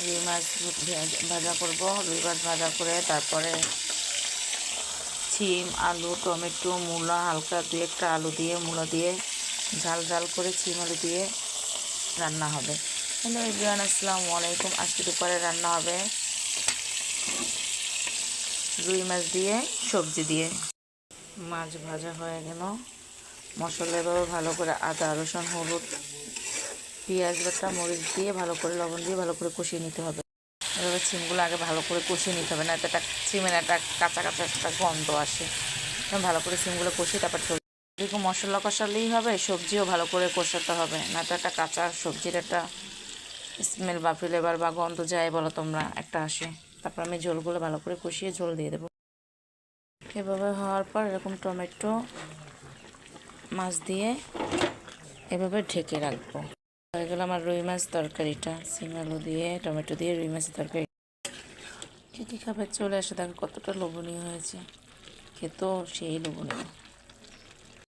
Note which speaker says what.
Speaker 1: রুই মাছ ভাজা করব। রুই মাছ ভাজা করে তারপরে সিম, আলু, টমেটো, মূলা, হালকা 2-1টা আলু দিয়ে মূলা দিয়ে ঝাল ঝাল করে সিম আলু দিয়ে রান্না হবে। হ্যালো এভরিওয়ান, আসসালামু আলাইকুম। আজকে দুপুরে রান্না হবে রুই মাছ দিয়ে সবজি দিয়ে। মাছ ভাজা হয়ে গেল। মশলা এভাবে ভালো করে আদা, রসুন, হলুদ, পেঁয়াজ বাটা, মরিচ দিয়ে ভালো করে লবণ দিয়ে ভালো করে কষিয়ে নিতে হবে। এভাবে সিমগুলো আগে ভালো করে কষিয়ে নিতে হবে, না তো একটা সিমের একটা কাঁচা কাঁচা একটা গন্ধ আসে। ভালো করে সিমগুলো কষিয়ে তারপর এরকম মশলা কষালেই হবে, সবজিও ভালো করে কষাতে হবে, না তো একটা কাঁচা সবজির একটা স্মেল বা ফ্লেভার বা গন্ধ যায় বলো তোমরা একটা আসে। তারপর আমি ঝোলগুলো ভালো করে কষিয়ে ঝোল দিয়ে দেবো। এভাবে হওয়ার পর এরকম টমেটো মাছ দিয়ে এভাবে ঢেকে রাখবো। হয়ে গেল আমার রুই মাছ তরকারিটা, সিম আলু দিয়ে টমেটো দিয়ে রুই মাছের তরকারি। কী কী খাবার চলে আসে, দেখো কতটা লোভনীয় হয়েছে, খেতেও সেই লোভনীয়।